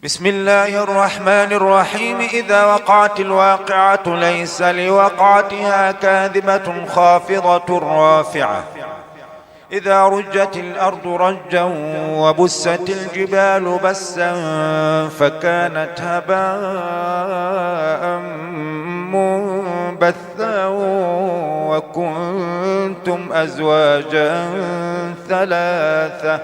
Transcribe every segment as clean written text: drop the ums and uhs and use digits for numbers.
بسم الله الرحمن الرحيم. إذا وقعت الواقعة ليس لوقعتها كاذبة خافضة رافعة. إذا رجت الأرض رجا وبست الجبال بسا فكانت هباء منبثا وكنتم أزواجا ثلاثة.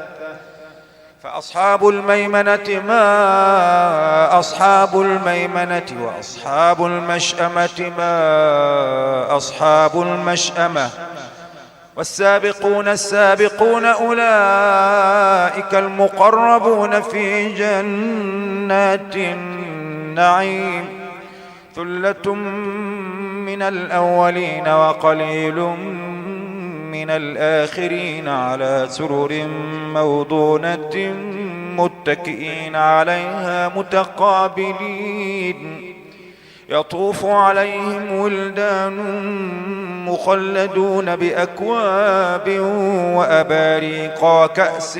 فأصحاب الميمنة ما أصحاب الميمنة وأصحاب المشأمة ما أصحاب المشأمة. والسابقون السابقون أولئك المقربون في جنات النعيم. ثلة من الأولين وقليل من الآخرين على سرر موضونة متكئين عليها متقابلين. يطوف عليهم ولدان مخلدون بأكواب وأباريق وكأس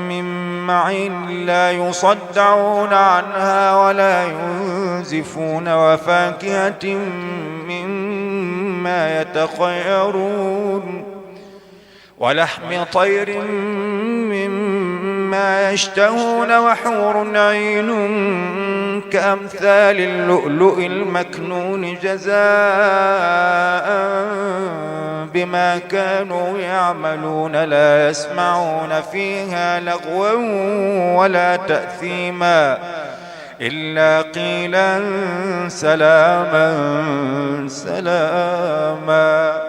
من معين لا يصدعون عنها ولا ينزفون وفاكهة مما يتخيرون ولحم طير مما يشتهون وحور عين كأمثال اللؤلؤ المكنون جزاء بما كانوا يعملون. لا يسمعون فيها لغوا ولا تأثيما إلا قيلا سلاما سلاما.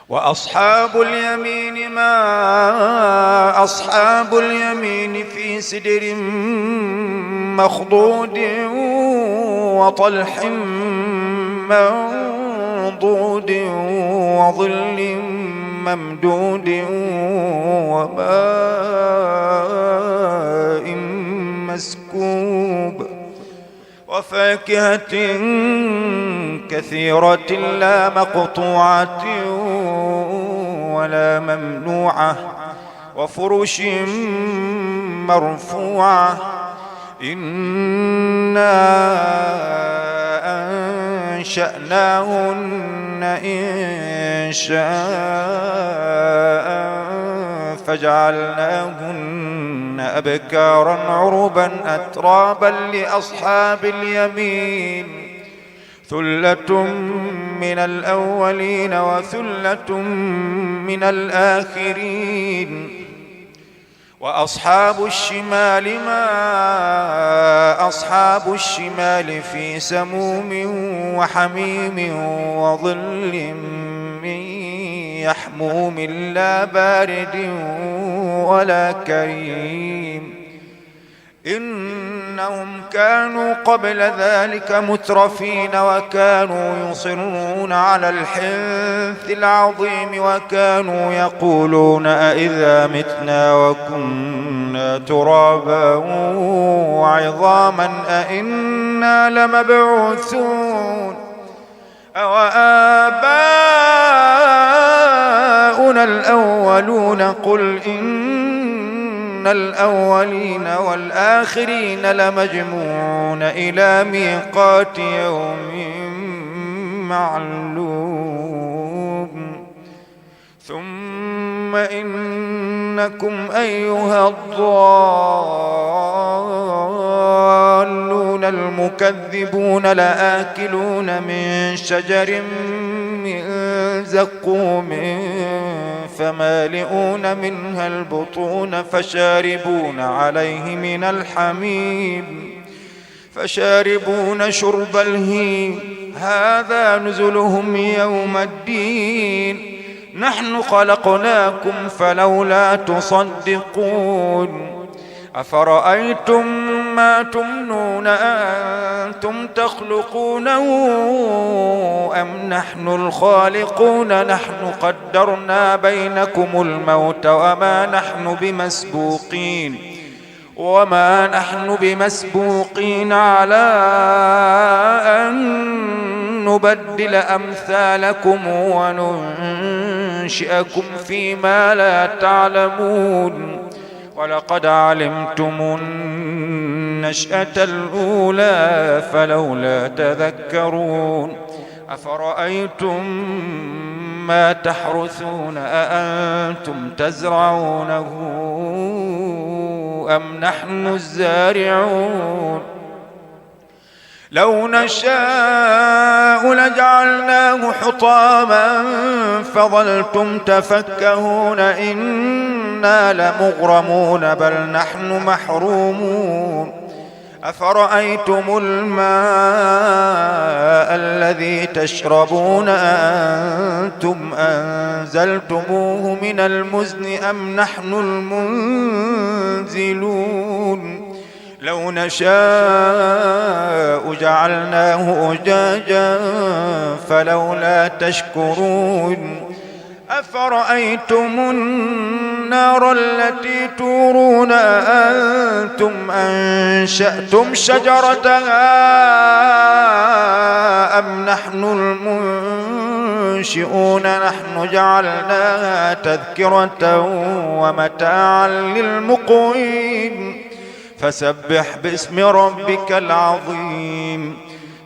وأصحاب اليمين ما أصحاب اليمين في سدر مخضود وطلح منضود وظل ممدود وماء مسكوب وفاكهة كثيرة لا مقطوعة ولا ممنوعة وفرش مرفوعة. إنا أنشأناهن إنشاء فجعلناهن أبكارا عربا أترابا لأصحاب اليمين. ثلة من الأولين وثلة من الآخرين. وأصحاب الشمال ما أصحاب الشمال في سموم وحميم وظل من يحموم لا بارد ولا كريم. إنهم كانوا قبل ذلك مترفين وكانوا يصرون على الحنث العظيم وكانوا يقولون أئذا متنا وكنا ترابا وعظاما أئنا لمبعوثون أو آباؤنا الأولون. قل إن الأولين والآخرين لمجموعون إلى ميقات يوم معلوم. ثم إنكم أيها الضالون المكذبون لآكلون من شجر من زقوم فمالئون منها البطون فشاربون عليه من الحميم فشاربون شرب الهيم. هذا نزلهم يوم الدين. نحن خلقناكم فلولا تصدقون. أفرأيتم ما تمنون أنتم تخلقونه أم نحن الخالقون؟ نحن قدرنا بينكم الموت وما نحن بمسبوقين على أن نبدل أمثالكم وننشئكم فيما لا تعلمون. ولقد علمتم النشأة الأولى فلولا تذكرون أفرأيتم ما تحرثون أأنتم تزرعونه أم نحن الزارعون لو نشاء لجعلناه حطاما فظلتم تفكهون إنا لمغرمون بل نحن محرومون أفرأيتم الماء الذي تشربون أأنتم أنزلتموه من المزن أم نحن المنزلون لو نشاء جعلناه أجاجا فلولا تشكرون أفرأيتم النار التي تورون أأنتم أنشأتم شجرتها أم نحن المنشئون نحن جعلناها تذكرة ومتاعا للمقوين فسبح باسم ربك العظيم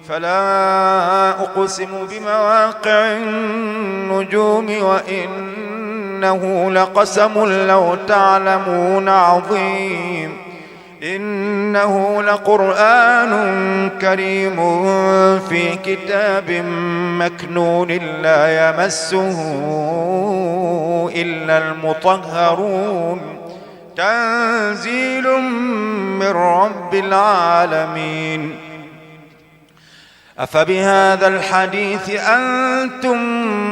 فلا أقسم بمواقع النجوم وإنه لقسم لو تعلمون عظيم إنه لقرآن كريم في كتاب مكنون لا يمسه إلا المطهرون تنزيل من رب العالمين أفبهذا الحديث أنتم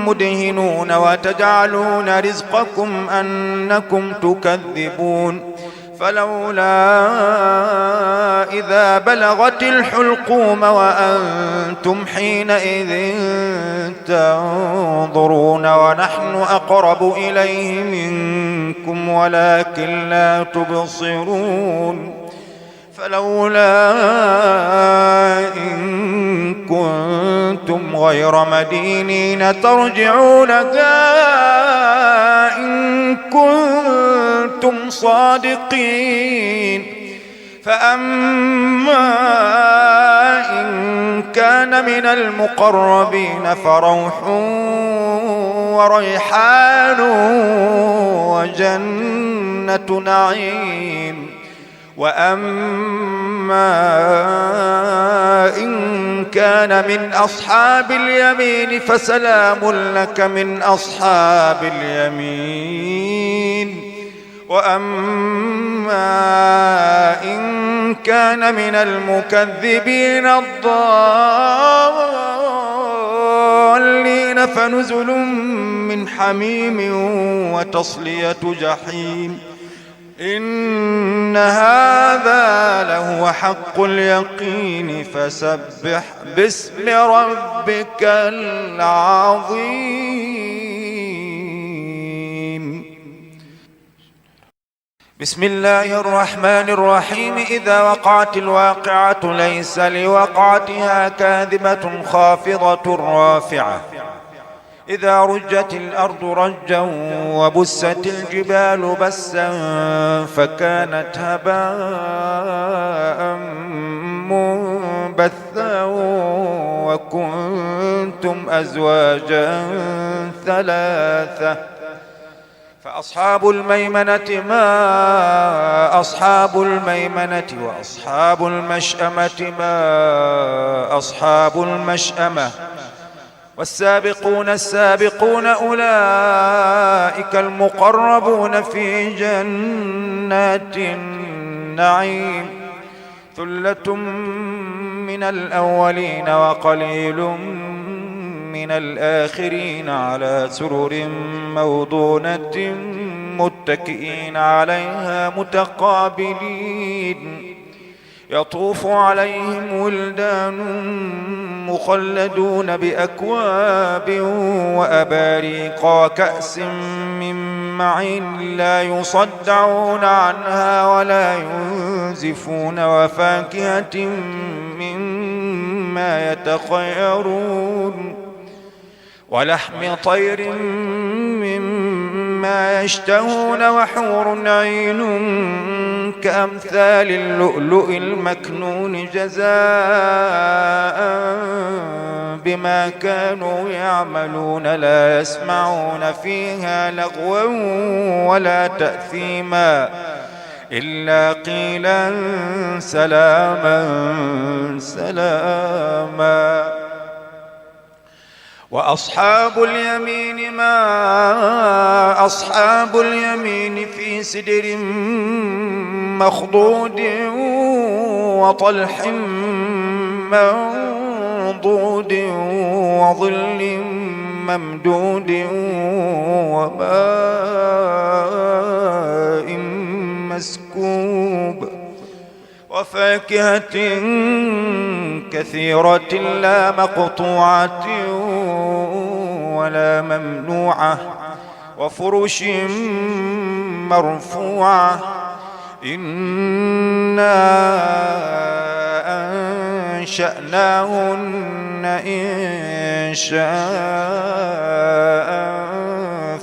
مدهنون وتجعلون رزقكم أنكم تكذبون فلولا إذا بلغت الحلقوم وأنتم حينئذ تنظرون ونحن أقرب إليه منكم ولكن لا تبصرون فلولا إن كنتم غير مدينين ترجعونها إن كنتم صادقين فأما إن كان من المقربين فروح وريحان وجنة نعيم وأما إن كان من أصحاب اليمين فسلام لك من أصحاب اليمين وأما إن كان من المكذبين الضالين فنزل من حميم وتصلية جحيم إن هذا لهو حق اليقين فسبح باسم ربك العظيم بسم الله الرحمن الرحيم إذا وقعت الواقعة ليس لوقعتها كاذبة خافضة رافعة إذا رجت الأرض رجا وبست الجبال بسا فكانت هباء منبثا وكنتم أزواجا ثلاثة فأصحاب الميمنة ما أصحاب الميمنة وأصحاب المشأمة ما أصحاب المشأمة والسابقون السابقون أولئك المقربون في جنات النعيم ثلة من الأولين وقليل من الآخرين على سرر موضونة متكئين عليها متقابلين يطوف عليهم ولدان مخلدون بأكواب وأباريق وكأس من معين لا يصدعون عنها ولا ينزفون وفاكهة مما يتخيرون ولحم طير مما ما يشتهون وحور عين كأمثال اللؤلؤ المكنون جزاء بما كانوا يعملون لا يسمعون فيها لغوا ولا تأثيما إلا قيلا سلاما سلاما. وأصحاب اليمين ما أصحاب اليمين في سدر مخضود وطلح منضود وظل ممدود وماء مسكوب وفاكهة كثيرة لا مقطوعة ولا ممنوعة وفرش مرفوعة إنا أنشأناهن إنشاء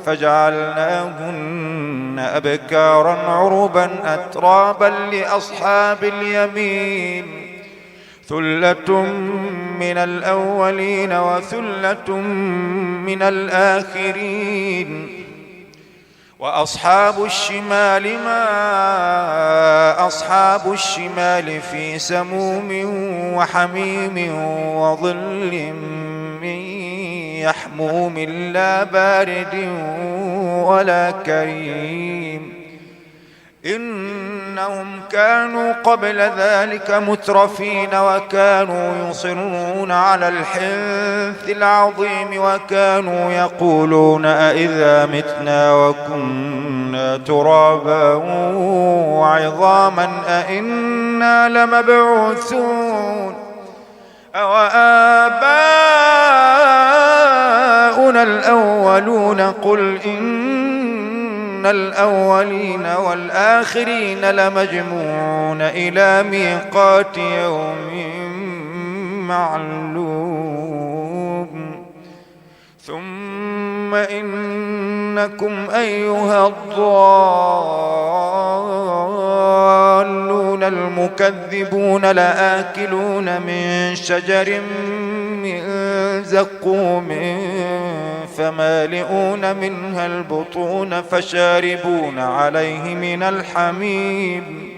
فجعلناهن أبكارا عربا أترابا لأصحاب اليمين ثلة من الأولين وثلة من الآخرين. وأصحاب الشمال ما أصحاب الشمال في سموم وحميم وظل من يحموم لا بارد ولا كريم إنهم كانوا قبل ذلك مترفين وكانوا يصرون على الحنث العظيم وكانوا يقولون أئذا متنا وكنا ترابا وعظاما أئنا لمبعوثون أو آباؤنا الأولون قل إن الأولين والآخرين لمجموعون إلى ميقات يوم معلوم ثم إنكم أيها الضالون المكذبون لآكلون من شجر من زقوم فمالئون منها البطون فشاربون عليه من الحميم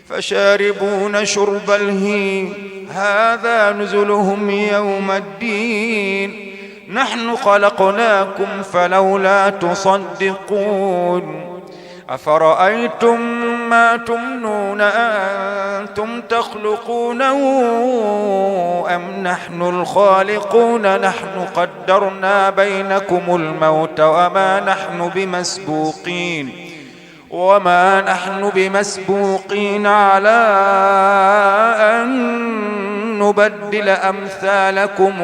فشاربون شرب الهيم هذا نزلهم يوم الدين نحن خلقناكم فلولا تصدقون أفرأيتم ما تمنون أنتم تخلقونه أم نحن الخالقون نحن قدرنا بينكم الموت وما نحن بمسبوقين على أن نبدل أمثالكم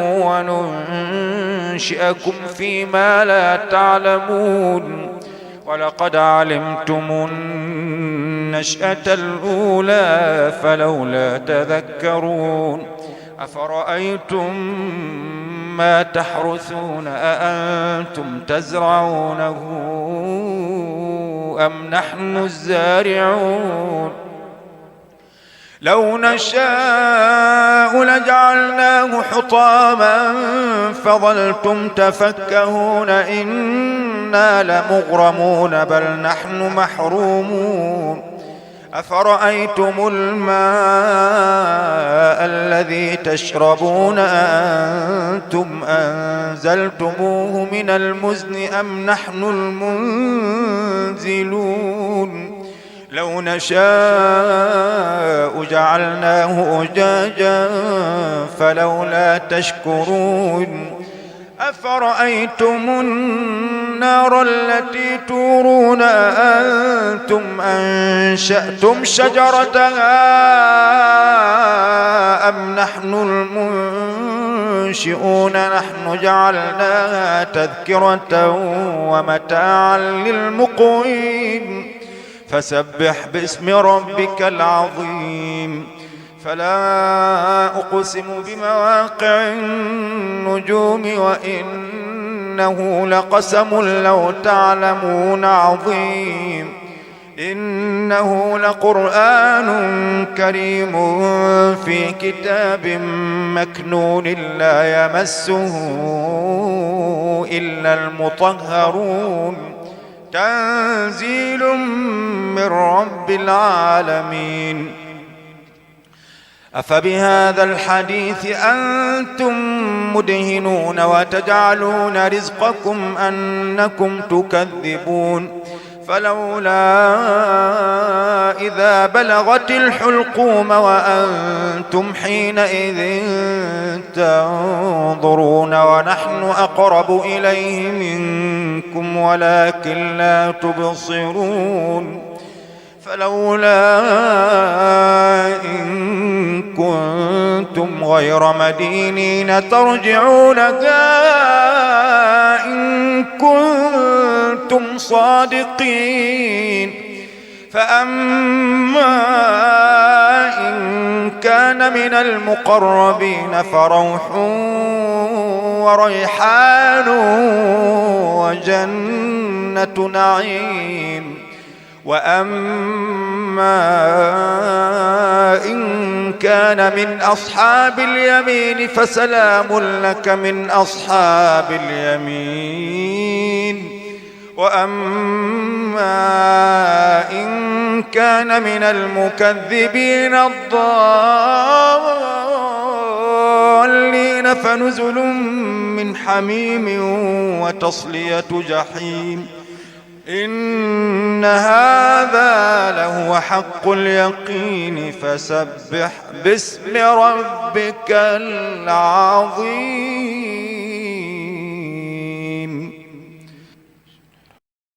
وننشئكم فيما لا تعلمون ولقد علمتم النشأة الأولى فلولا تذكرون أفرأيتم ما تحرثون أأنتم تزرعونه أم نحن الزارعون لو نشاء لجعلناه حطاما فظلتم تفكهون إنا لمغرمون بل نحن محرومون أفرأيتم الماء الذي تشربون أأنتم أنزلتموه من المزن أم نحن المنزلون لو نشاء جعلناه أجاجا فلولا تشكرون أفرأيتم النار التي تورون أأنتم أنشأتم شجرتها أم نحن المنشئون نحن جعلناها تذكرة ومتاعا للمقوين فسبح باسم ربك العظيم فلا أقسم بمواقع النجوم وإنك إنه لقسم لو تعلمون عظيم إنه لقرآن كريم في كتاب مكنون لا يمسه إلا المطهرون تنزيل من رب العالمين أفبهذا الحديث أنتم مدهنون وتجعلون رزقكم أنكم تكذبون فلولا إذا بلغت الحلقوم وأنتم حينئذ تنظرون ونحن أقرب إليه منكم ولكن لا تبصرون فلولا إن كنتم غير مدينين ترجعونها إن كنتم صادقين فأما إن كان من المقربين فروح وريحان وجنة نعيم وأما إن كان من أصحاب اليمين فسلام لك من أصحاب اليمين وأما إن كان من المكذبين الضالين فنزل من حميم وتصلية جحيم إن هذا لهو حق اليقين فسبح باسم ربك العظيم.